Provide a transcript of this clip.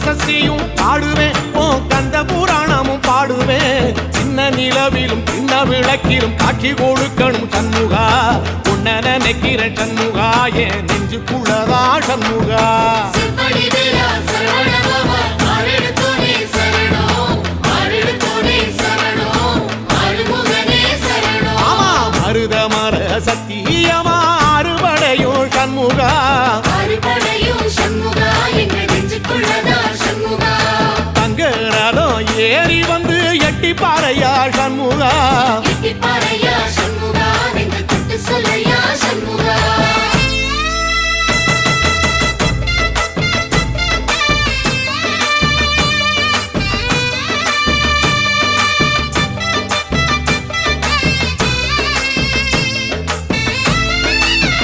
சஷ்டியும் பாடுவேன் உன் கந்த புராணமும் பாடுவேன் சின்ன நிலவிலும் சின்ன விளக்கிலும் காட்சி கொடுக்கணும் சண்முகா உன்ன நினைக்கிற சண்முகா என் நெஞ்சுக்குள்ளதா சண்முகா ஆமா மருதமர சத்தியமா அறுபடையும் சண்முகா தங்கரதம் ஏறி வந்து எட்டி பாறையா சண்முகா சொல்ல